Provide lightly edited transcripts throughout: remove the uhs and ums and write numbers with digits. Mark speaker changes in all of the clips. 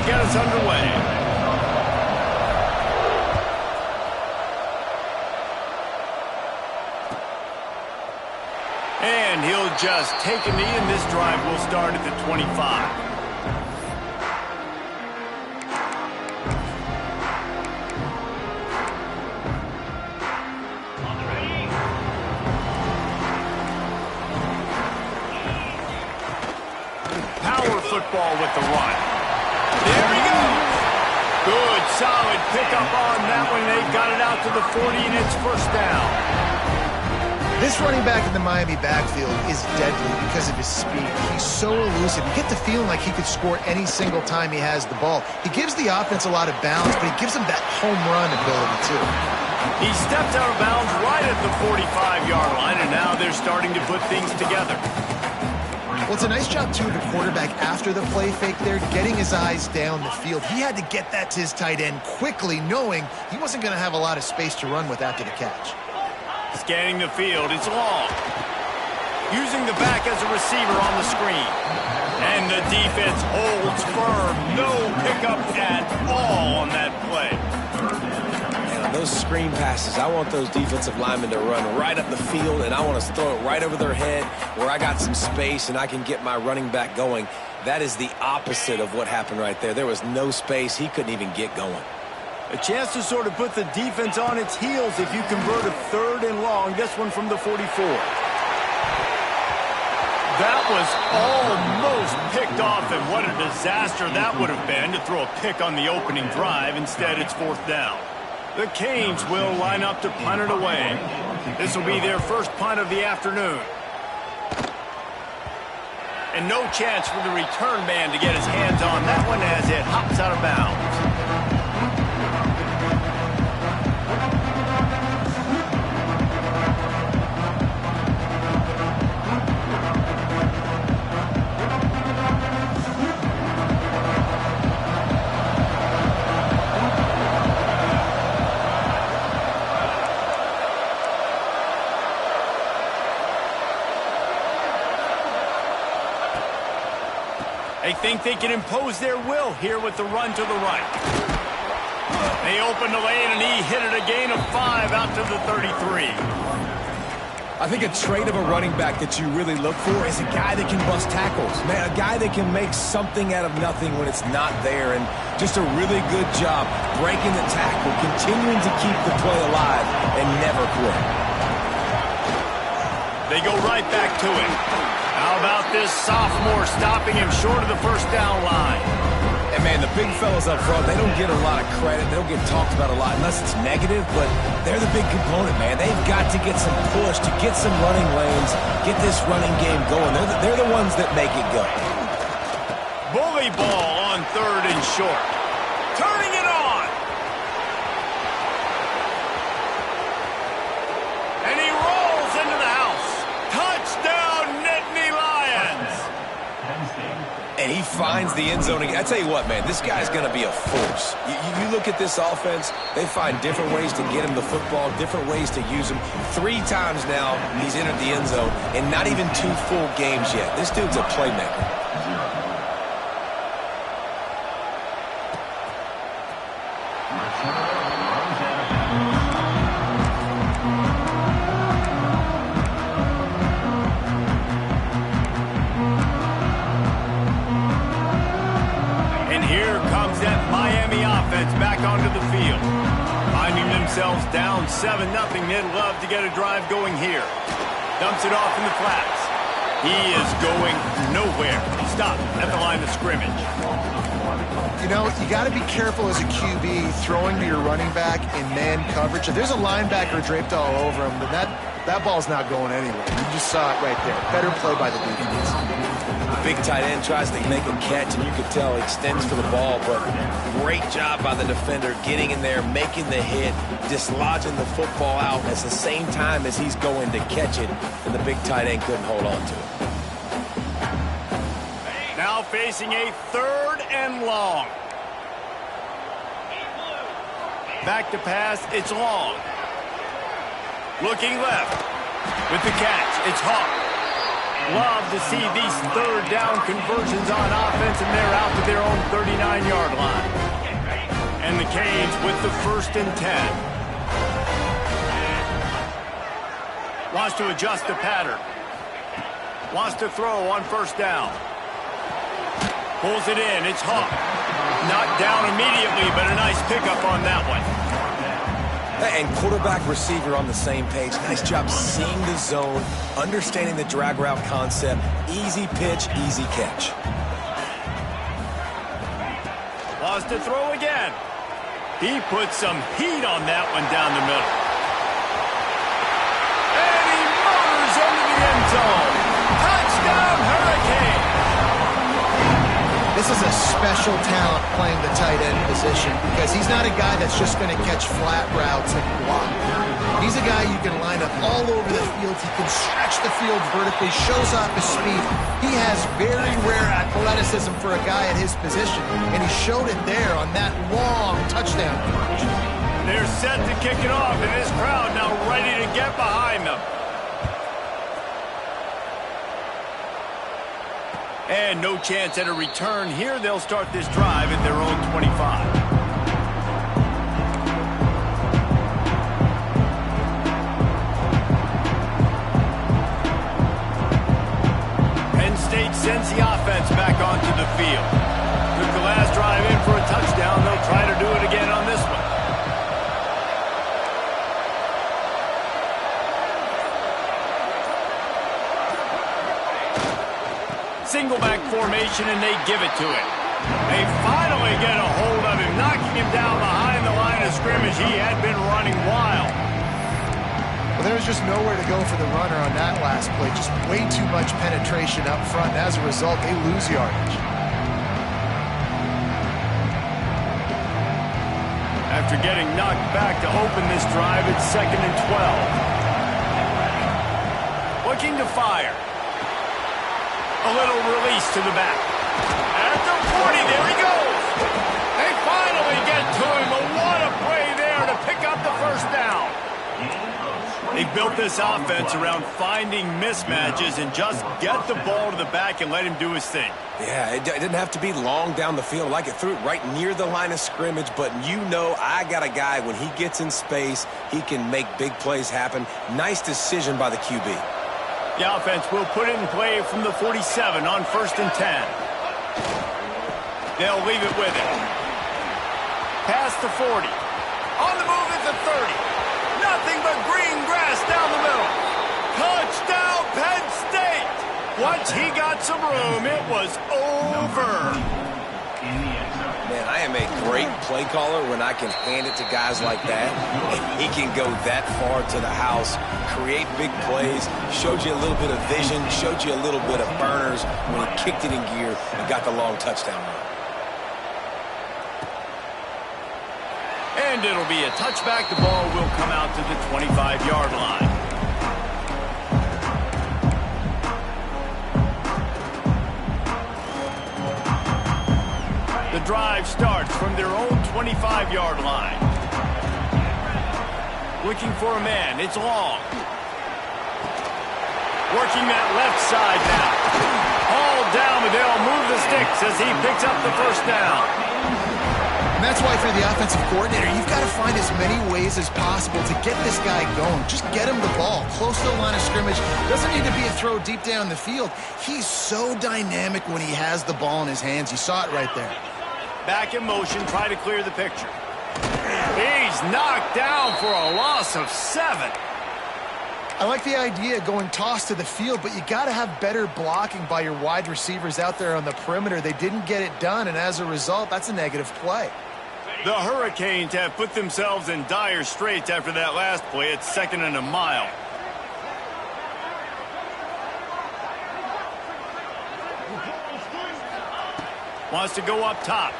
Speaker 1: get us underway. And he'll just take a knee, and this drive will start at the 25. Football with the run. There he goes. Good, solid pickup on that one. They've got it out to the 40, and it's first down.
Speaker 2: This running back in the Miami backfield is deadly because of his speed. He's so elusive. You get the feeling like he could score any single time he has the ball. He gives the offense a lot of balance, but he gives them that home run ability, too.
Speaker 1: He stepped out of bounds right at the 45-yard line, and now they're starting to put things together.
Speaker 2: Well, it's a nice job, too, of the quarterback after the play fake there, getting his eyes down the field. He had to get that to his tight end quickly, knowing he wasn't going to have a lot of space to run with after the catch.
Speaker 1: Scanning the field, it's long. Using the back as a receiver on the screen. And the defense holds firm. No pickup at all on that play.
Speaker 3: Those screen passes, I want those defensive linemen to run right up the field, and I want to throw it right over their head where I got some space and I can get my running back going. That is the opposite of what happened right there. There was no space. He couldn't even get going.
Speaker 1: A chance to sort of put the defense on its heels if you convert a 3rd and long. This one from the 44. That was almost picked off, and what a disaster that would have been to throw a pick on the opening drive. Instead, it's 4th down. The Canes will line up to punt it away. This will be their first punt of the afternoon. And no chance for the return man to get his hands on that one as it hops out of bounds. They think they can impose their will here with the run to the right. They open the lane, and he hit it a gain of 5 out to the 33.
Speaker 3: I think a trait of a running back that you really look for is a guy that can bust tackles. Man, a guy that can make something out of nothing when it's not there, and just a really good job breaking the tackle, continuing to keep the play alive, and never quit.
Speaker 1: They go right back to it. How about this sophomore stopping him short of the first down line?
Speaker 3: And, man, the big fellas up front, they don't get a lot of credit. They don't get talked about a lot unless it's negative, but they're the big component, man. They've got to get some push, to get some running lanes, get this running game going. They're the ones that make it go.
Speaker 1: Bully ball on 3rd and short. Turning it on. And he rolls into the house. Touchdown, Nittany Lions.
Speaker 3: And he finds the end zone. I tell you what, man, this guy's going to be a force. You look at this offense, they find different ways to get him the football, different ways to use him. 3 times now he's entered the end zone, and not even 2 full games yet. This dude's a playmaker. Back onto the field. Finding themselves down 7-0, they'd love to get a drive going here. Dumps it off in the flats. He is going nowhere. Stop at the line of scrimmage.
Speaker 2: You know, you got to be careful as a QB throwing to your running back in man coverage. If there's a linebacker draped all over him, then that ball's not going anywhere. You just saw it right there. Better play by the defense.
Speaker 3: Big tight end tries to make a catch, and you can tell he extends for the ball, but great job by the defender getting in there, making the hit, dislodging the football out at the same time as he's going to catch it, and the big tight end couldn't hold on to it.
Speaker 1: Now facing a 3rd and long. Back to pass, it's long. Looking left with the catch, it's Hawk. Love to see these third down conversions on offense, and they're out to their own 39-yard line. And the Canes with the 1st and 10. Wants to adjust the pattern. Wants to throw on 1st down. Pulls it in. It's Hawk. Not down immediately, but a nice pickup on that one.
Speaker 3: And quarterback, receiver on the same page. Nice job seeing the zone, understanding the drag route concept. Easy pitch, easy catch.
Speaker 1: Wants to throw again. He puts some heat on that one down the middle. And he motors into the end zone. Touchdown, Hurricane!
Speaker 2: This is a special talent playing the tight end position because he's not a guy that's just going to catch flat routes and block. He's a guy you can line up all over the field. He can stretch the field vertically, shows off his speed. He has very rare athleticism for a guy at his position, and he showed it there on that long touchdown catch.
Speaker 1: They're set to kick it off, and this crowd now ready to get behind them. And no chance at a return here. They'll start this drive at their own 25. Penn State sends the offense back onto the field. Took the last drive in for a touchdown. They'll try to do it again on this one. Single back formation, and they give it to him. They finally get a hold of him, knocking him down behind the line of scrimmage. He had been running wild.
Speaker 2: Well, there was just nowhere to go for the runner on that last play. Just way too much penetration up front. As a result, they lose yardage.
Speaker 1: After getting knocked back to open this drive, it's 2nd and 12. Looking to fire. A little release to the back. At the 40, there he goes. They finally get to him, but what a play there to pick up the 1st down. They built this offense around finding mismatches and just get the ball to the back and let him do his thing.
Speaker 3: Yeah, it didn't have to be long down the field. Like it threw it right near the line of scrimmage, but you know I got a guy, when he gets in space, he can make big plays happen. Nice decision by the QB.
Speaker 1: The offense will put it in play from the 47 on 1st and 10. They'll leave it with him. Past the 40. On the move at the 30. Nothing but green grass down the middle. Touchdown, Penn State! Once he got some room, it was over.
Speaker 3: Man, I am a great play caller when I can hand it to guys like that. And he can go that far to the house, create big plays, showed you a little bit of vision, showed you a little bit of burners when he kicked it in gear and got the long touchdown run.
Speaker 1: And it'll be a touchback. The ball will come out to the 25-yard line. The drive starts from their own 25-yard line. Looking for a man. It's Long. Working that left side now. All down, but they'll move the sticks as he picks up the 1st down.
Speaker 2: And that's why for the offensive coordinator, you've got to find as many ways as possible to get this guy going. Just get him the ball close to the line of scrimmage. Doesn't need to be a throw deep down the field. He's so dynamic when he has the ball in his hands. You saw it right there.
Speaker 1: Back in motion, try to clear the picture. He's knocked down for a loss of 7.
Speaker 2: I like the idea of going toss to the field, but you got to have better blocking by your wide receivers out there on the perimeter. They didn't get it done, and as a result, that's a negative play.
Speaker 1: The Hurricanes have put themselves in dire straits after that last play. It's 2nd and a mile. Wants to go up top.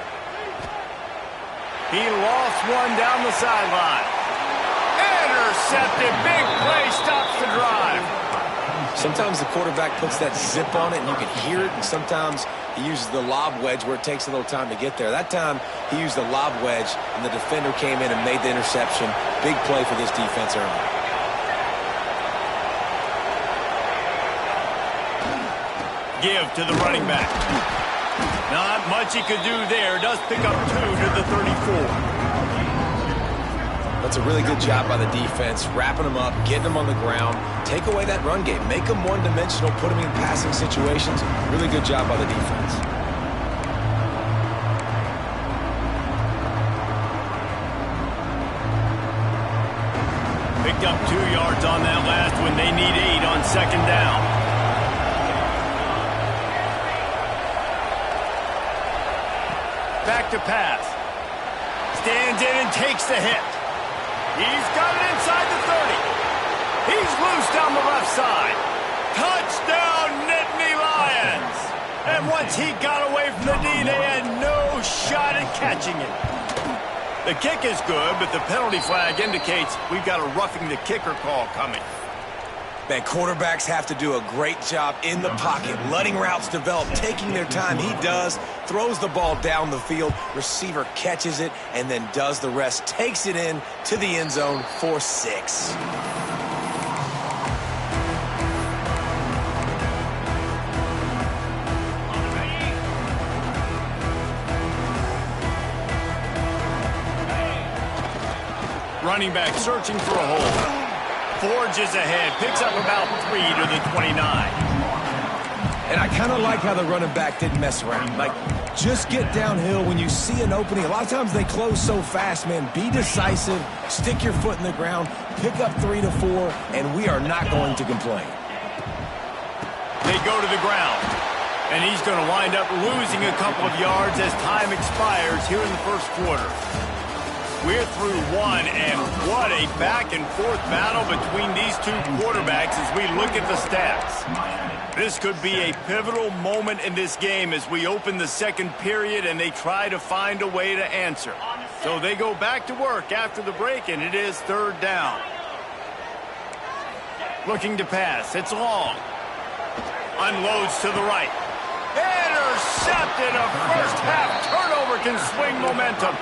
Speaker 1: He lost one down the sideline. Intercepted. Big play stops the drive.
Speaker 3: Sometimes the quarterback puts that zip on it and you can hear it, and sometimes he uses the lob wedge where it takes a little time to get there. That time he used the lob wedge and the defender came in and made the interception. Big play for this defense early.
Speaker 1: give to the running back. Not much he could do there. Does pick up 2 to the 34.
Speaker 3: That's a really good job by the defense, wrapping them up, getting them on the ground, take away that run game, make them one-dimensional, put them in passing situations. Really good job by the defense.
Speaker 1: Picked up 2 yards on that last one. They need 8 on second down. Back to pass. Stands in and takes the hit. He's got it inside the 30. He's loose down the left side. Touchdown, Nittany Lions. And once he got away from the D, they had no shot at catching it. The kick is good, but the penalty flag indicates we've got a roughing the kicker call coming.
Speaker 3: Man, quarterbacks have to do a great job in the pocket, letting routes develop, taking their time. He does, throws the ball down the field, receiver catches it, and then does the rest, takes it in to the end zone for 6.
Speaker 1: Running back searching for a hole. Forges ahead, picks up about 3 to the 29.
Speaker 3: And I kind of like how the running back didn't mess around. Like, just get downhill when you see an opening. A lot of times they close so fast, man. Be decisive, stick your foot in the ground, pick up 3 to 4, and we are not going to complain.
Speaker 1: They go to the ground, and he's going to wind up losing a couple of yards as time expires here in the first quarter. We're through 1, and what a back-and-forth battle between these 2 quarterbacks as we look at the stats. This could be a pivotal moment in this game as we open the second period and they try to find a way to answer. So they go back to work after the break, and it is 3rd down. Looking to pass. It's long. Unloads to the right. Intercepted. A first-half turnover can swing momentum.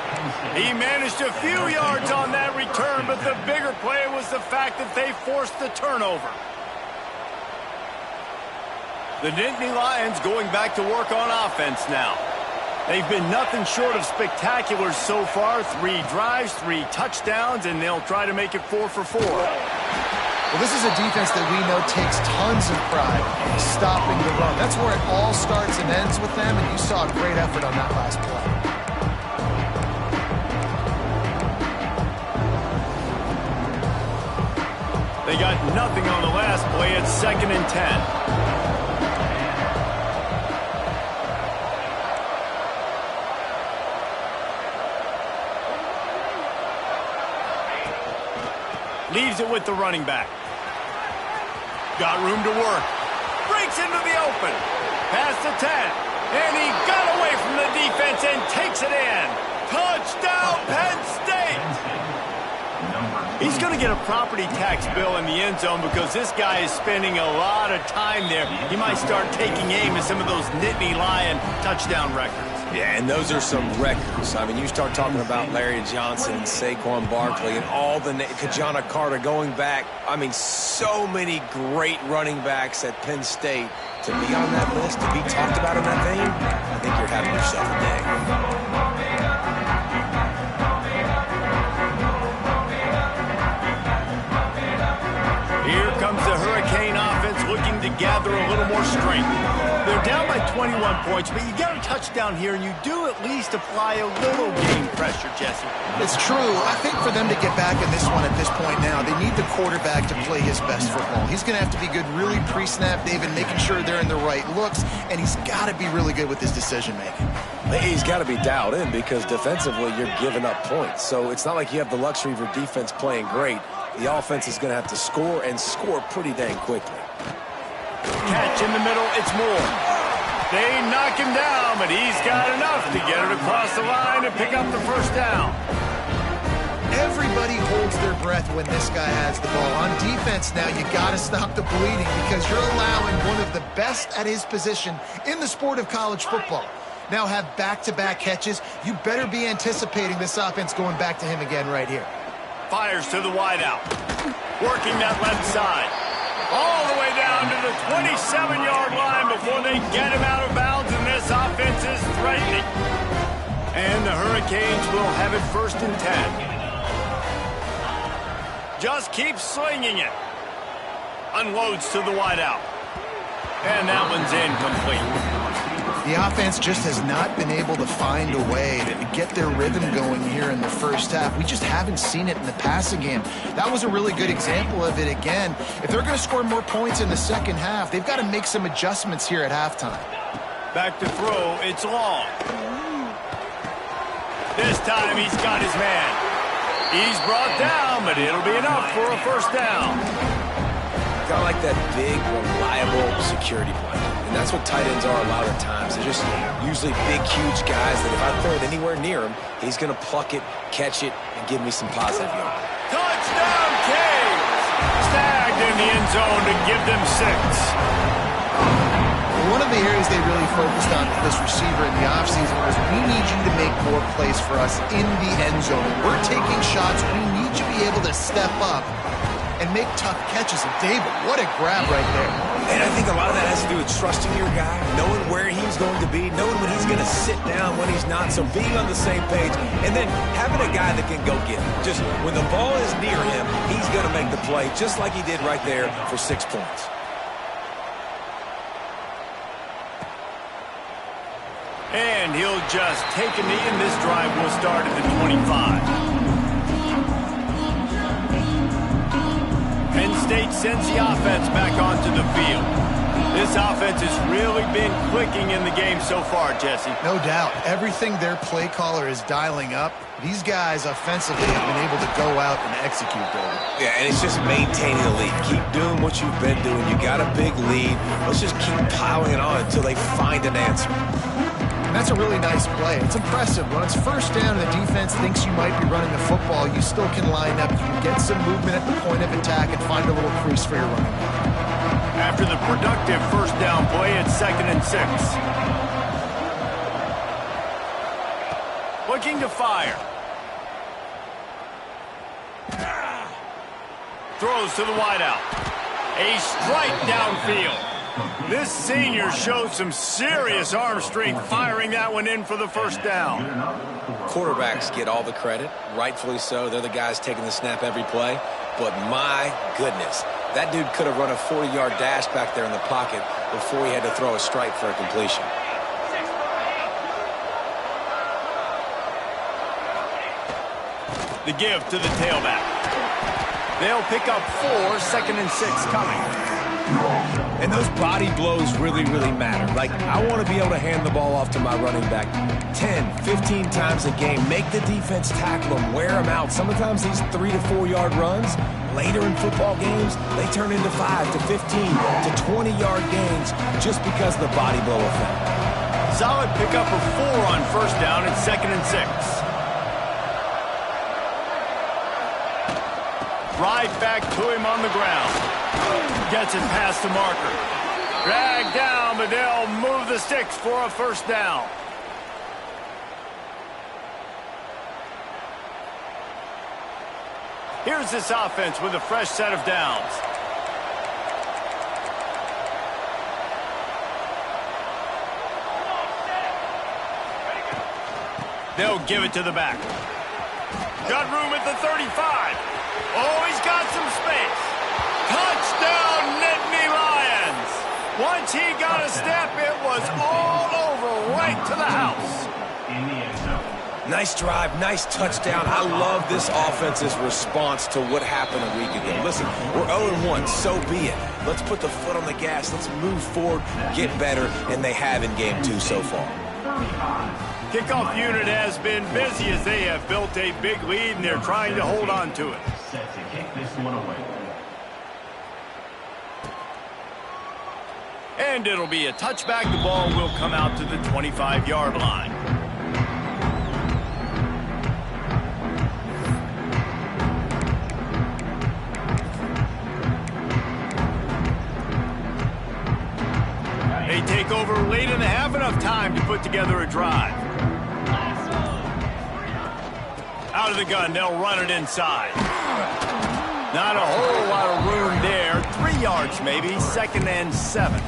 Speaker 1: He managed a few yards on that return, but the bigger play was the fact that they forced the turnover. The Nittany Lions going back to work on offense now. They've been nothing short of spectacular so far. 3 drives, 3 touchdowns, and they'll try to make it 4 for 4.
Speaker 2: Well, this is a defense that we know takes tons of pride in stopping the run. That's where it all starts and ends with them, and you saw a great effort on that last play.
Speaker 1: They got nothing on the last play. It's 2nd and 10. Leaves it with the running back. Got room to work. Breaks into the open. Past the 10. And he got away from the defense and takes it in. Touchdown, Penn State! He's going to get a property tax bill in the end zone because this guy is spending a lot of time there. He might start taking aim at some of those Nittany Lion touchdown records.
Speaker 3: Yeah, and those are some records. I mean, you start talking about Larry Johnson, Saquon Barkley, and all the Kajana Carter going back. I mean, so many great running backs at Penn State. To be on that list, to be talked about in that vein, I think you're having yourself a day.
Speaker 1: Here comes the Hurricane offense looking to gather a little more strength. They're down by 21 points, but you get a touchdown here, and you do at least apply a little game pressure, Jesse.
Speaker 2: It's true. I think for them to get back in this one at this point now, they need the quarterback to play his best football. He's going to have to be good really pre-snap, David, making sure they're in the right looks, and he's got to be really good with his decision-making.
Speaker 3: He's got to be dialed in because defensively you're giving up points. So it's not like you have the luxury of your defense playing great. The offense is going to have to score and score pretty dang quickly.
Speaker 1: Catch in the middle, it's Moore. They knock him down, but he's got enough to get it across the line and pick up the first down.
Speaker 2: Everybody holds their breath when this guy has the ball. On defense now, you got to stop the bleeding because you're allowing one of the best at his position in the sport of college football. Now have back-to-back catches. You better be anticipating this offense going back to him again right here.
Speaker 1: Fires to the wideout. Working that left side. All the way down to the 27-yard line before they get him out of bounds, and this offense is threatening. And the Hurricanes will have it 1st and 10. Just keeps slinging it. Unloads to the wideout. And that one's incomplete.
Speaker 2: The offense just has not been able to find a way to get their rhythm going here in the first half. We just haven't seen it in the passing game. That was a really good example of it again. If they're going to score more points in the second half, they've got to make some adjustments here at halftime.
Speaker 1: Back to throw. It's long. This time he's got his man. He's brought down, but it'll be enough for a 1st down.
Speaker 3: Got like that big, reliable security blanket. And that's what tight ends are a lot of times. They're just usually big, huge guys that if I throw it anywhere near him, he's going to pluck it, catch it, and give me some positive yards.
Speaker 1: Touchdown, Canes! Snagged in the end zone to give them 6.
Speaker 2: One of the areas they really focused on with this receiver in the offseason was, we need you to make more plays for us in the end zone. We're taking shots. We need you to be able to step up and make tough catches. And David, what a grab right there.
Speaker 3: And I think a lot of that has to do with trusting your guy, knowing where he's going to be, knowing when he's going to sit down, when he's not, so being on the same page, and then having a guy that can go get it. Just when the ball is near him, he's going to make the play, just like he did right there for 6 points.
Speaker 1: And he'll just take a knee, and this drive will start at the 25. Penn State sends the offense back onto the field. This offense has really been clicking in the game so far, Jesse.
Speaker 2: No doubt. Everything their play caller is dialing up, these guys offensively have been able to go out and execute, David.
Speaker 3: Yeah, and it's just maintaining the lead. Keep doing what you've been doing. You got a big lead. Let's just keep piling it on until they find an answer.
Speaker 2: And that's a really nice play. It's impressive. When it's 1st down and the defense thinks you might be running the football, you still can line up. You can get some movement at the point of attack and find a little crease for your running back.
Speaker 1: After the productive 1st down play, it's 2nd and 6. Looking to fire. Throws to the wideout. A strike downfield. This senior showed some serious arm strength firing that one in for the 1st down.
Speaker 3: Quarterbacks get all the credit, rightfully so. They're the guys taking the snap every play. But my goodness, that dude could have run a 40-yard dash back there in the pocket before he had to throw a strike for a completion.
Speaker 1: The give to the tailback. They'll pick up 4, 2nd and 6 coming.
Speaker 3: And those body blows really, really matter. Like, I want to be able to hand the ball off to my running back 10, 15 times a game. Make the defense tackle them, wear them out. Sometimes these 3 to 4 yard runs, later in football games, they turn into 5 to 15 to 20-yard gains just because of the body blow effect.
Speaker 1: Solid pickup of 4 on 1st down and 2nd and 6. Right back to him on the ground. Gets it past the marker. Dragged down, but they'll move the sticks for a 1st down. Here's this offense with a fresh set of downs. They'll give it to the back. Got room at the 35. Oh, he's got some space. Touchdown, Nittany Lions. Once he got a step, it was all over right to the house.
Speaker 3: Nice drive, nice touchdown. I love this offense's response to what happened a week ago. Listen, we're 0-1, so be it. Let's put the foot on the gas. Let's move forward, get better, and they have in game 2 so far.
Speaker 1: Kickoff unit has been busy as they have built a big lead, and they're trying to hold on to it.
Speaker 4: Set to kick this one away.
Speaker 1: And it'll be a touchback. The ball will come out to the 25-yard line. They take over late in the half, enough time to put together a drive. Out of the gun, they'll run it inside. Not a whole lot of room there. 3 yards maybe, 2nd and 7.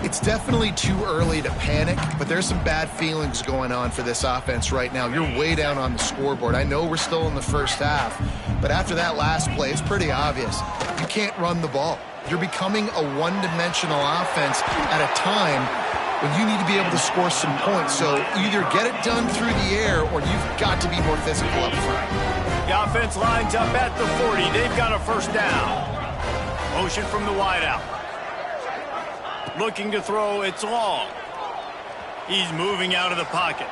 Speaker 2: It's definitely too early to panic, but there's some bad feelings going on for this offense right now. You're way down on the scoreboard. I know we're still in the first half, but after that last play, it's pretty obvious. You can't run the ball. You're becoming a one-dimensional offense at a time when you need to be able to score some points. So either get it done through the air or you've got to be more physical up front.
Speaker 1: The offense lines up at the 40. They've got a first down. Motion from the wideout. Looking to throw, it's long. He's moving out of the pocket.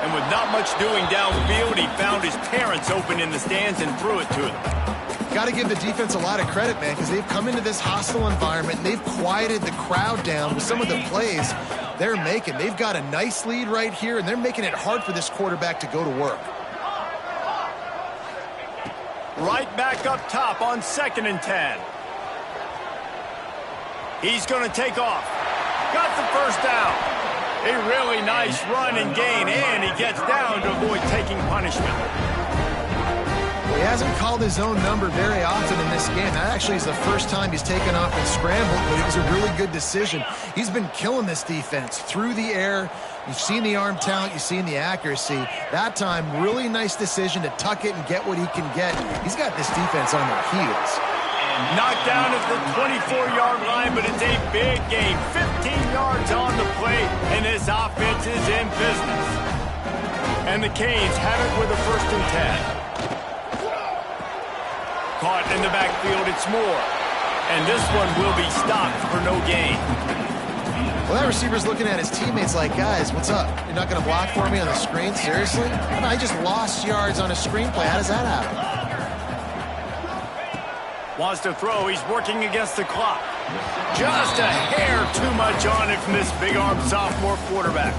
Speaker 1: And with not much doing downfield, he found his parents open in the stands and threw it to them.
Speaker 2: Got to give the defense a lot of credit, man, because they've come into this hostile environment and they've quieted the crowd down with some of the plays they're making. They've got a nice lead right here, and they're making it hard for this quarterback to go to work.
Speaker 1: Right back up top on 2nd and 10. He's going to take off. Got the first down. A really nice run and gain, and he gets down to avoid taking punishment.
Speaker 2: Well, he hasn't called his own number very often in this game. That actually is the first time he's taken off and scrambled, but it was a really good decision. He's been killing this defense through the air. You've seen the arm talent, you've seen the accuracy. That time, really nice decision to tuck it and get what he can get. He's got this defense on their heels.
Speaker 1: Knocked down at the 24-yard line, but it's a big gain. 15 yards on the play, and this offense is in business. And the Canes have it with a 1st and 10. Caught in the backfield, it's Moore. And this one will be stopped for no gain.
Speaker 2: Well, that receiver's looking at his teammates like, guys, what's up? You're not going to block for me on the screen? Seriously? I just lost yards on a screenplay. How does that happen?
Speaker 1: Wants to throw. He's working against the clock. Just a hair too much on it from this big-armed sophomore quarterback.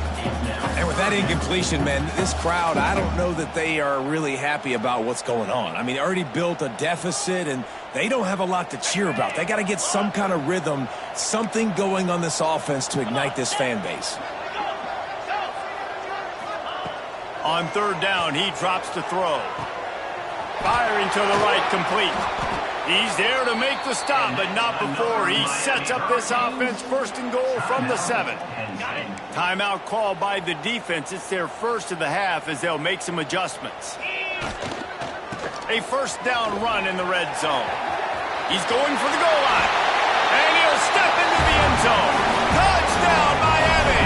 Speaker 3: And with that incompletion, man, this crowd, I don't know that they are really happy about what's going on. I mean, they already built a deficit, and they don't have a lot to cheer about. They got to get some kind of rhythm, something going on this offense to ignite this fan base.
Speaker 1: On 3rd down, he drops to throw. Firing to the right, complete. He's there to make the stop, but not before he sets up this offense 1st and goal from the 7. Timeout called by the defense. It's their first of the half as they'll make some adjustments. A 1st down run in the red zone. He's going for the goal line. And he'll step into the end zone. Touchdown, Miami!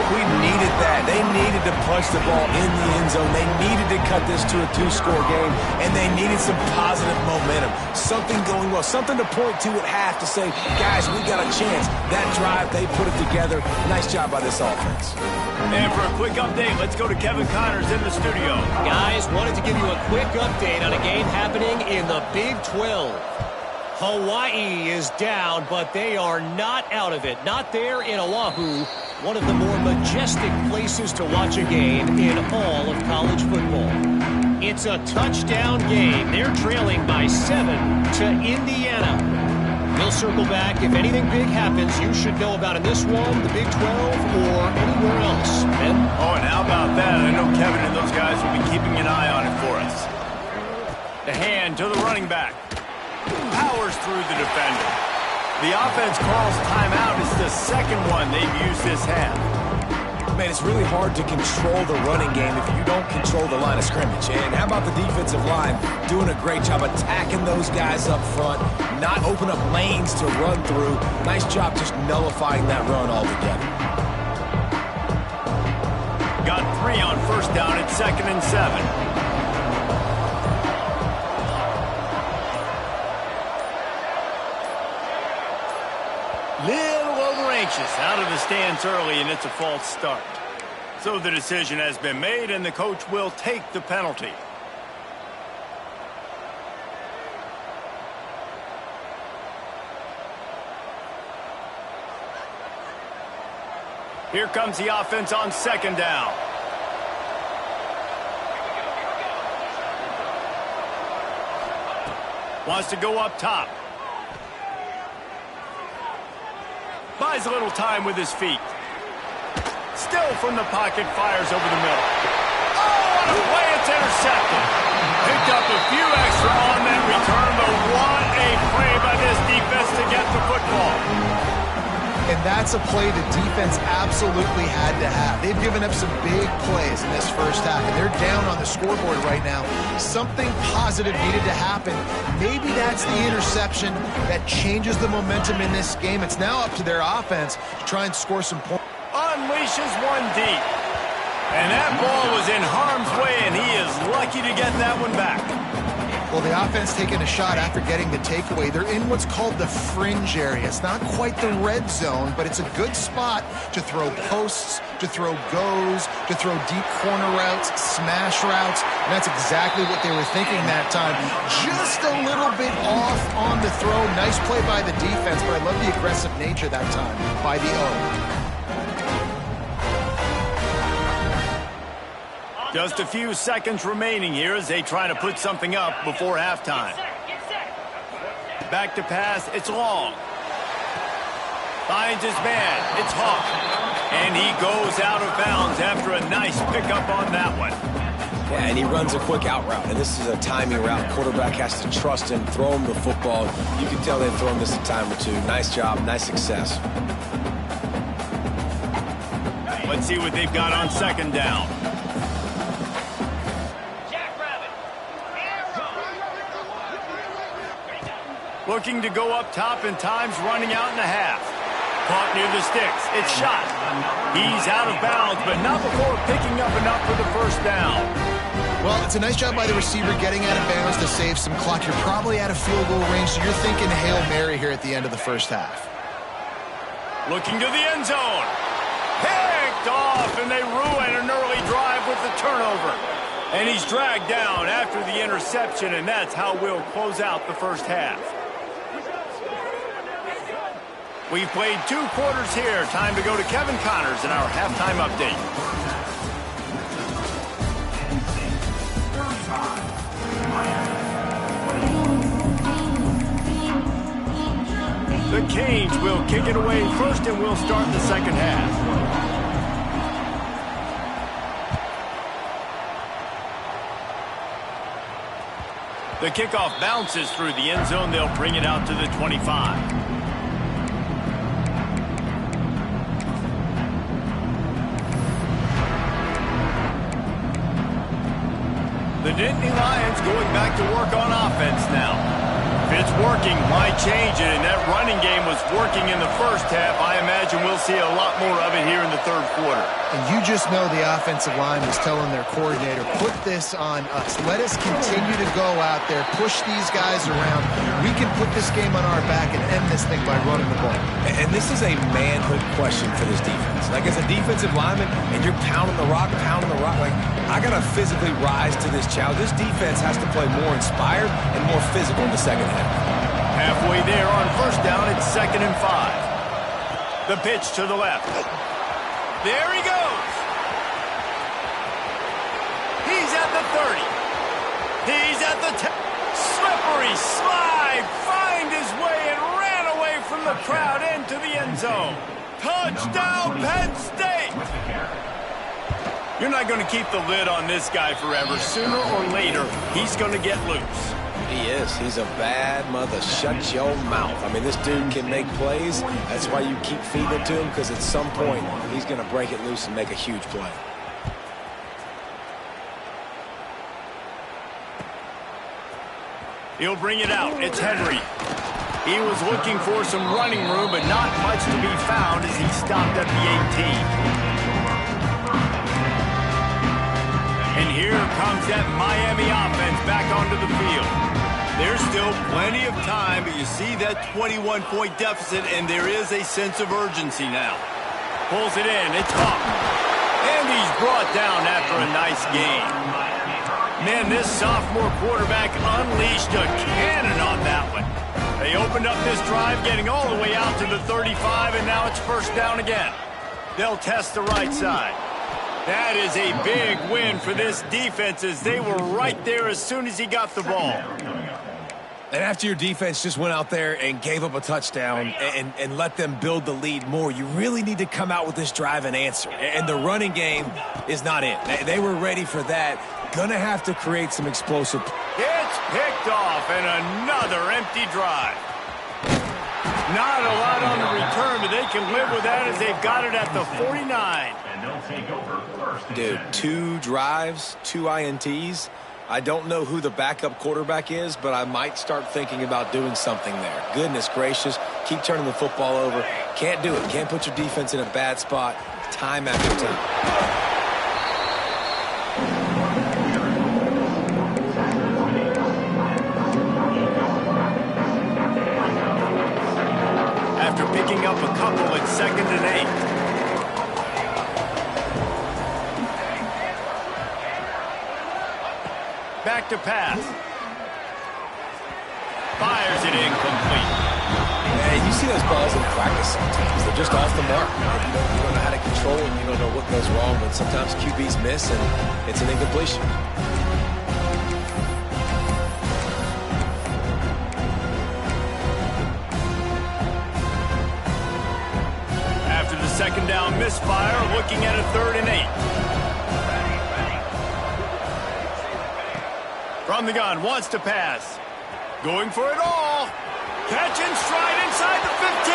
Speaker 3: We needed that. They needed to punch the ball in the end zone. They needed to cut this to a 2-score game, and they needed some positive momentum. Something going well, something to point to at half to say, guys, we got a chance. That drive, they put it together. Nice job by this offense.
Speaker 1: And for a quick update, let's go to Kevin Connors in the studio.
Speaker 4: Guys, wanted to give you a quick update on a game happening in the Big 12. Hawaii is down, but they are not out of it. Not there in Oahu, one of the more majestic places to watch a game in all of college football. It's a touchdown game. They're trailing by 7 to Indiana. We'll circle back. If anything big happens, you should know about in this one, the Big 12, or anywhere else. Ben?
Speaker 1: Oh, and how about that? I know Kevin and those guys will be keeping an eye on it for us. The hand to the running back. Powers through the defender. The offense calls timeout. It's the 2nd one they've used this half.
Speaker 3: Man, it's really hard to control the running game if you don't control the line of scrimmage. And how about the defensive line doing a great job attacking those guys up front, not open up lanes to run through. Nice job just nullifying that run altogether.
Speaker 1: Got 3 on 1st down at 2nd and 7. Little over anxious, out of the stands early, and it's a false start. So the decision has been made, and the coach will take the penalty. Here comes the offense on 2nd down. Wants to go up top. Buys a little time with his feet. Still from the pocket, fires over the middle. Oh, what a play. It's intercepted. Picked up a few extra on that return, but what a play by this defense to get the football.
Speaker 2: And that's a play the defense absolutely had to have. They've given up some big plays in this first half, and they're down on the scoreboard right now. Something positive needed to happen. Maybe that's the interception that changes the momentum in this game. It's now up to their offense to try and score some points.
Speaker 1: Unleashes one deep. And that ball was in harm's way, and he is lucky to get that one back.
Speaker 2: Well, the offense taking a shot after getting the takeaway. They're in what's called the fringe area. It's not quite the red zone, but it's a good spot to throw posts, to throw goes, to throw deep corner routes, smash routes. And that's exactly what they were thinking that time. Just a little bit off on the throw. Nice play by the defense, but I love the aggressive nature that time by the O.
Speaker 1: Just a few seconds remaining here as they try to put something up before halftime. Back to pass, it's long. Finds his man, it's Hawk. And he goes out of bounds after a nice pickup on that one.
Speaker 3: Yeah, and he runs a quick out route, and this is a timing route. Quarterback has to trust him, throw him the football. You can tell they've thrown this a time or two. Nice job, nice success.
Speaker 1: Let's see what they've got on second down. Looking to go up top, and time's running out in the half. Caught near the sticks. It's shot. He's out of bounds, but not before picking up enough for the first down.
Speaker 2: Well, it's a nice job by the receiver getting out of bounds to save some clock. You're probably out of field goal range, so you're thinking Hail Mary here at the end of the first half.
Speaker 1: Looking to the end zone. Picked off, and they ruin an early drive with the turnover. And he's dragged down after the interception, and that's how we'll close out the first half. We've played 2 quarters here. Time to go to Kevin Connors in our halftime update. The Canes will kick it away first, and we'll start the second half. The kickoff bounces through the end zone. They'll bring it out to the 25. The Nittany Lions going back to work on offense now. If it's working, why change it? And that running game was working in the first half. I imagine we'll see a lot more of it here in the third quarter.
Speaker 2: And you just know the offensive line was telling their coordinator, put this on us. Let us continue to go out there, push these guys around. We can put this game on our back and end this thing by running the ball.
Speaker 3: And this is a manhood question for this defense. Like, as a defensive lineman, and you're pounding the rock, like, I got to physically rise to this challenge. This defense has to play more inspired and more physical in the second half.
Speaker 1: Halfway there on first down, it's 2nd and 5. The pitch to the left. There he goes. He's at the 30. He's at the 10. Slippery slide. Find his way and ran away from the crowd into the end zone. Touchdown, Penn State. You're not going to keep the lid on this guy forever. Sooner or later, he's going to get loose.
Speaker 3: He is. He's a bad mother. Shut your mouth. I mean, this dude can make plays. That's why you keep feeding it to him, because at some point, he's going to break it loose and make a huge play.
Speaker 1: He'll bring it out. It's Henry. He was looking for some running room, but not much to be found as he stopped at the 18. And here comes that Miami offense back onto the field. There's still plenty of time, but you see that 21-point deficit, and there is a sense of urgency now. Pulls it in. It's Hawk. And he's brought down after a nice game. Man, this sophomore quarterback unleashed a cannon on that one. They opened up this drive, getting all the way out to the 35, and now it's first down again. They'll test the right side. That is a big win for this defense, as they were right there as soon as he got the ball.
Speaker 3: And after your defense just went out there and gave up a touchdown and let them build the lead more, you really need to come out with this drive and answer. And the running game is not it. They were ready for that. Gonna have to create some explosive.
Speaker 1: It's picked off, and another empty drive. Not a lot on the return, but they can live with that as they've got it at the 49.
Speaker 5: And they'll take over first.
Speaker 3: Dude, 2 drives, 2 INTs. I don't know who the backup quarterback is, but I might start thinking about doing something there. Goodness gracious, keep turning the football over. Can't do it. Can't put your defense in a bad spot time after time.
Speaker 1: Picking up a couple at 2nd and 8. Back to pass. Fires it incomplete.
Speaker 3: Hey, you see those balls in practice sometimes. They're just off the mark. You don't know how to control them. You don't know what goes wrong, but sometimes QBs miss and it's an incompletion.
Speaker 1: Second down misfire, looking at a 3rd and 8. From the gun, wants to pass. Going for it all. Catch and stride inside the 15.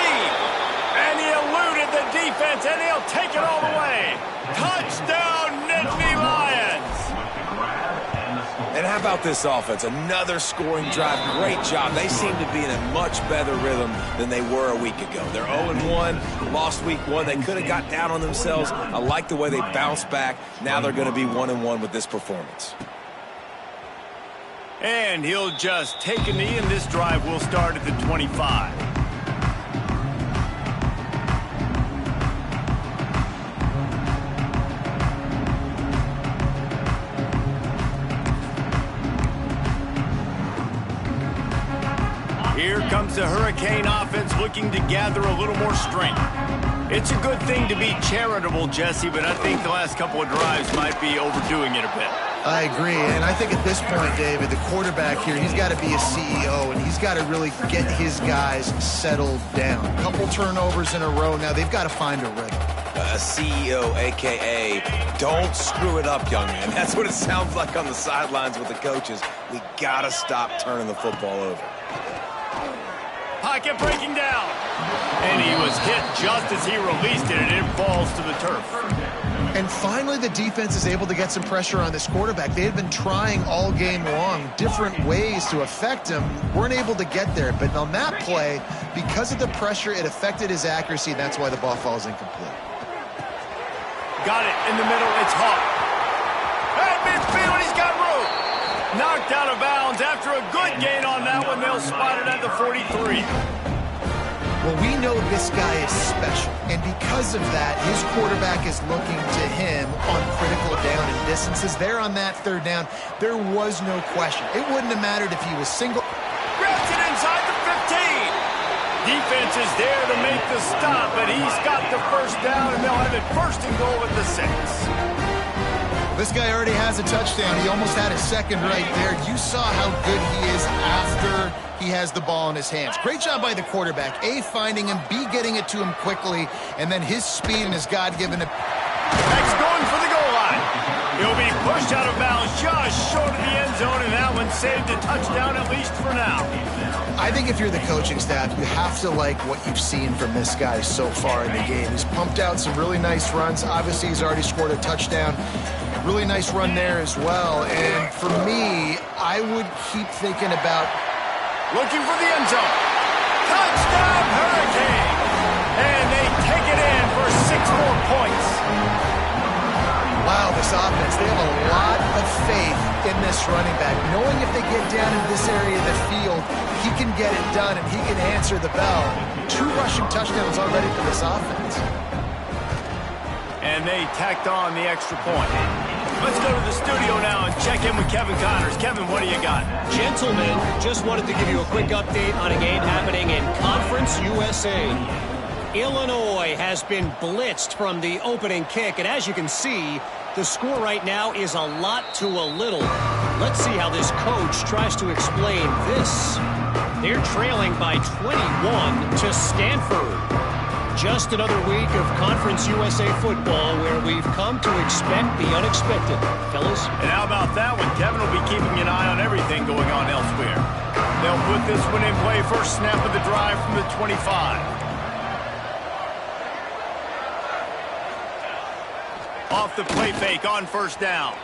Speaker 1: And he eluded the defense, and he'll take it all the way. Touchdown, Nittany Lions.
Speaker 3: And how about this offense? Another scoring drive. Great job. They seem to be in a much better rhythm than they were a week ago. They're 0-1, lost week 1. They could have got down on themselves. I like the way they bounced back. Now they're going to be 1-1 with this performance.
Speaker 1: And he'll just take a knee, and this drive will start at the 25. Here comes the Hurricane offense looking to gather a little more strength. It's a good thing to be charitable, Jesse, but I think the last couple of drives might be overdoing it a bit.
Speaker 2: I agree, and I think at this point, David, the quarterback here, he's got to be a CEO, and he's got to really get his guys settled down. A couple turnovers in a row. Now they've got to find a rhythm.
Speaker 3: A CEO, a.k.a. don't screw it up, young man. That's what it sounds like on the sidelines with the coaches. We got to stop turning the football over.
Speaker 1: Pocket breaking down. And he was hit just as he released it, and it falls to the turf.
Speaker 2: And finally, the defense is able to get some pressure on this quarterback. They had been trying all game long different ways to affect him. Weren't able to get there. But on that play, because of the pressure, it affected his accuracy. And that's why the ball falls incomplete.
Speaker 1: Got it in the middle. It's Hawk. At midfield, he's got room. Knocked out of bounds after a good gain on that one. They'll spot it at the 43.
Speaker 2: Well, we know this guy is special, and because of that, his quarterback is looking to him on critical down and distances. There on that 3rd down, there was no question. It wouldn't have mattered if he was single.
Speaker 1: Grabs it inside the 15. Defense is there to make the stop, but he's got the 1st down, and they'll have it 1st and goal at the 6.
Speaker 2: This guy already has a touchdown. He almost had a 2nd right there. You saw how good he is after he has the ball in his hands. Great job by the quarterback. A, finding him, B, getting it to him quickly, and then his speed and his God-given...
Speaker 1: Next going for the goal line. He'll be pushed out of bounds just short of the end zone, and that one saved a touchdown at least for now.
Speaker 2: I think if you're the coaching staff, you have to like what you've seen from this guy so far in the game. He's pumped out some really nice runs. Obviously, he's already scored a touchdown. Really nice run there as well. And for me, I would keep thinking about...
Speaker 1: Looking for the end zone. Touchdown, Hurricane! And they take it in for 6 more points.
Speaker 2: Wow, this offense, they have a lot of faith in this running back, knowing if they get down in this area of the field, he can get it done and he can answer the bell. 2 rushing touchdowns already for this offense.
Speaker 1: And they tacked on the extra point. Let's go to the studio now and check in with Kevin Connors. Kevin, what do you got?
Speaker 4: Gentlemen, just wanted to give you a quick update on a game happening in Conference USA. Illinois has been blitzed from the opening kick, and as you can see, the score right now is a lot to a little. Let's see how this coach tries to explain this. They're trailing by 21 to Stanford. Just another week of Conference USA football where we've come to expect the unexpected. Fellas?
Speaker 1: And how about that one? Kevin will be keeping an eye on everything going on elsewhere. They'll put this one in play. First snap of the drive from the 25. Off the play fake on first down.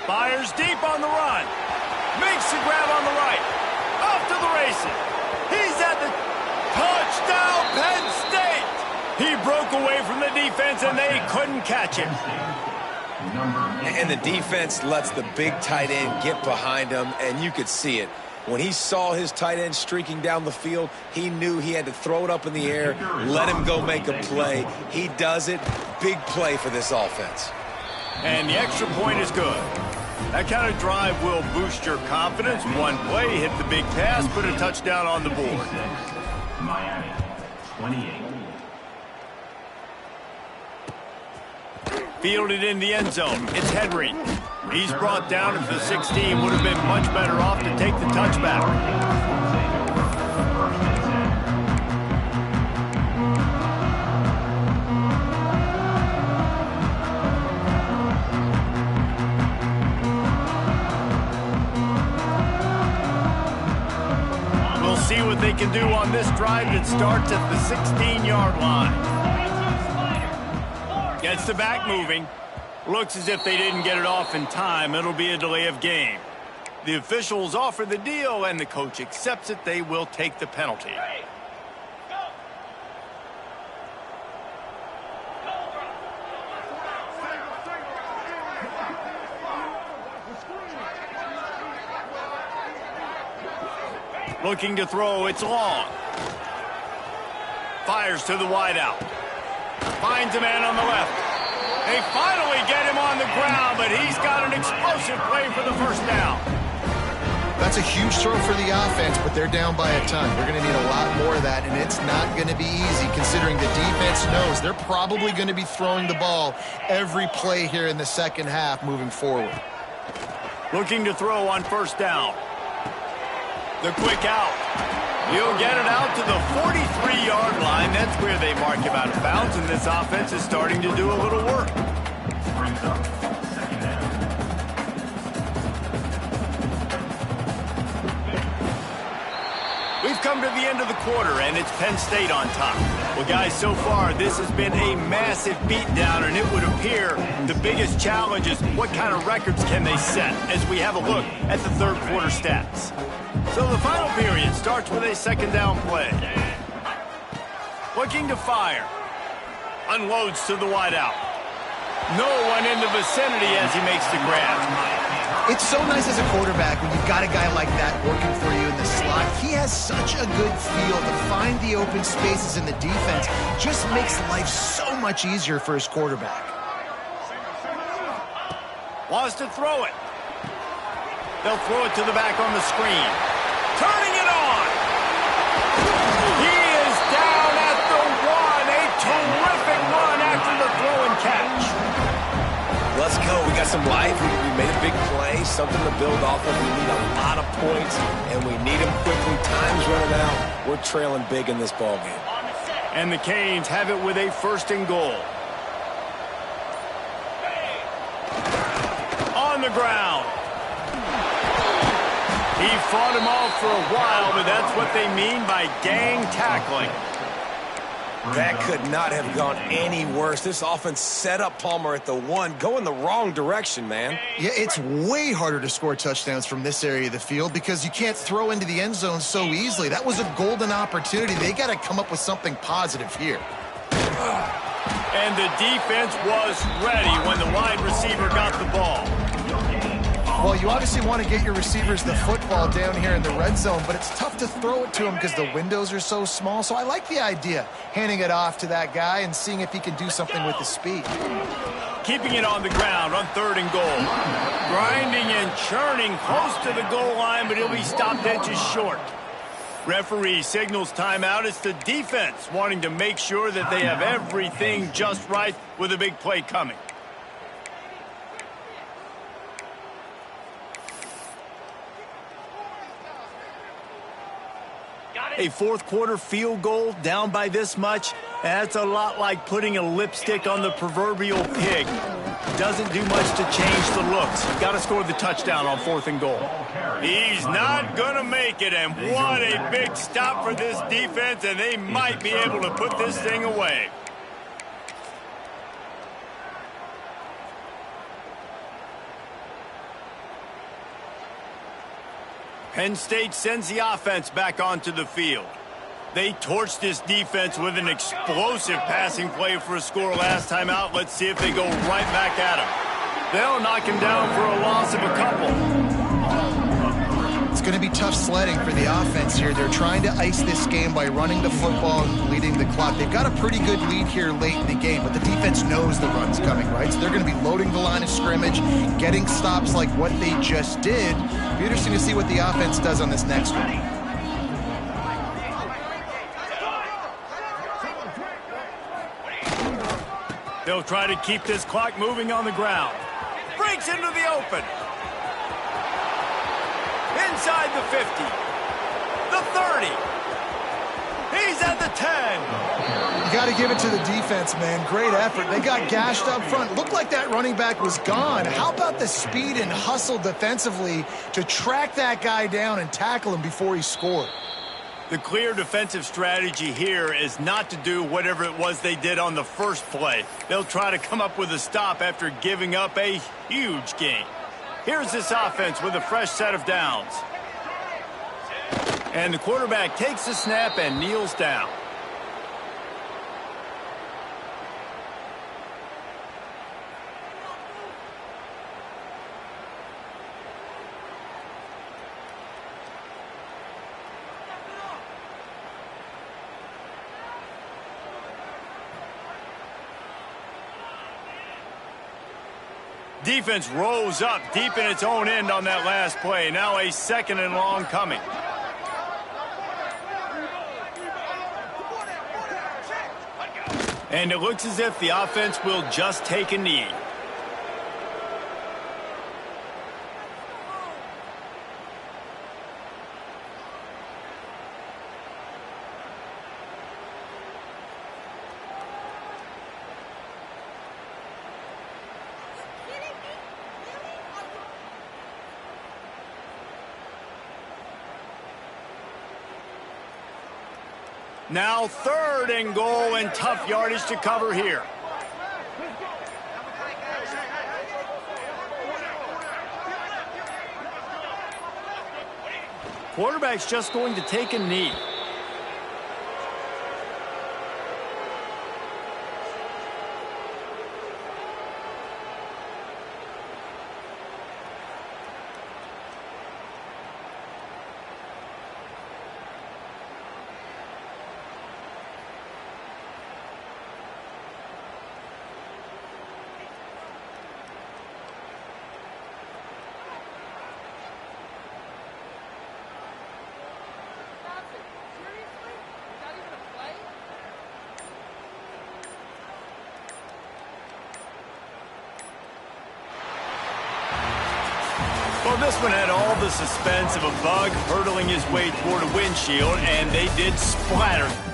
Speaker 1: Fires deep on the run. Makes the grab on the right. Off to the races. He's at the touchdown, Penn State. He broke away from the defense, and they couldn't catch him.
Speaker 3: And the defense lets the big tight end get behind him, and you could see it. When he saw his tight end streaking down the field, he knew he had to throw it up in the air, let him go make a play. He does it. Big play for this offense.
Speaker 1: And the extra point is good. That kind of drive will boost your confidence. One play, hit the big pass, put a touchdown on the board.
Speaker 5: Miami, 28.
Speaker 1: Fielded in the end zone. It's Henry. He's brought down at the 16. Would have been much better off to take the touchback. We'll see what they can do on this drive that starts at the 16-yard line. Gets the back moving. Looks as if they didn't get it off in time. It'll be a delay of game. The officials offer the deal, and the coach accepts it. They will take the penalty. Looking to throw. It's long. Fires to the wideout. Finds a man on the left. They finally get him on the ground, but he's got an explosive play for the first down.
Speaker 2: That's a huge throw for the offense, but they're down by a ton. They're going to need a lot more of that, and it's not going to be easy considering the defense knows they're probably going to be throwing the ball every play here in the second half moving forward.
Speaker 1: Looking to throw on first down. The quick out. He'll get it out to the 43-yard line. That's where they mark him out of bounds, and this offense is starting to do a little work.
Speaker 5: Brings up second down.
Speaker 1: We've come to the end of the quarter, and it's Penn State on top. Well, guys, so far, this has been a massive beatdown, and it would appear the biggest challenge is what kind of records can they set as we have a look at the third quarter stats. So the final period starts with a second down play. Looking to fire. Unloads to the wideout. No one in the vicinity as he makes the grab.
Speaker 2: It's so nice as a quarterback when you've got a guy like that working for you in the slot. He has such a good feel to find the open spaces in the defense. Just makes life so much easier for his quarterback.
Speaker 1: Wants to throw it. They'll throw it to the back on the screen. Turning it on. He is down at the 1. A terrific run after the throw and catch.
Speaker 3: Let's go. We got some life. We made a big play, something to build off of. We need a lot of points, and we need them quickly. Time's running out. We're trailing big in this ballgame.
Speaker 1: And the Canes have it with a first and goal. On the ground. He fought him off for a while, but that's what they mean by gang tackling.
Speaker 3: That could not have gone any worse. This offense set up Palmer at the 1, going the wrong direction, man.
Speaker 2: Yeah, it's way harder to score touchdowns from this area of the field because you can't throw into the end zone so easily. That was a golden opportunity. They got to come up with something positive here.
Speaker 1: And the defense was ready when the wide receiver got the ball.
Speaker 2: Well, you obviously want to get your receivers the football down here in the red zone, but it's tough to throw it to them because the windows are so small. So I like the idea, handing it off to that guy and seeing if he can do something with the speed.
Speaker 1: Keeping it on the ground on third and goal. Grinding and churning close to the goal line, but he'll be stopped dead just short. Referee signals timeout. It's the defense wanting to make sure that they have everything just right with a big play coming. A fourth quarter field goal down by this much, that's a lot like putting a lipstick on the proverbial pig. Doesn't do much to change the looks. You've got to score the touchdown on 4th and goal. He's not going to make it, and what a big stop for this defense, and they might be able to put this thing away. Penn State sends the offense back onto the field. They torched this defense with an explosive passing play for a score last time out. Let's see if they go right back at him. They'll knock him down for a loss of a couple.
Speaker 2: It's going to be tough sledding for the offense here. They're trying to ice this game by running the football and leading the clock. They've got a pretty good lead here late in the game, but the defense knows the run's coming, right? So they're going to be loading the line of scrimmage, getting stops like what they just did. It'll be interesting to see what the offense does on this next one.
Speaker 1: They'll try to keep this clock moving on the ground. Breaks into the open. Inside the 50. The 30. He's at the 10.
Speaker 2: You got to give it to the defense, man. Great effort. They got gashed up front. Looked like that running back was gone. How about the speed and hustle defensively to track that guy down and tackle him before he scored?
Speaker 1: The clear defensive strategy here is not to do whatever it was they did on the first play. They'll try to come up with a stop after giving up a huge gain. Here's this offense with a fresh set of downs. And the quarterback takes the snap and kneels down. Defense rose up deep in its own end on that last play. Now a 2nd and long coming. And it looks as if the offense will just take a knee. Now 3rd and goal and tough yardage to cover here. Quarterback's just going to take a knee. Well, this one had all the suspense of a bug hurtling his way toward a windshield, and they did splatter.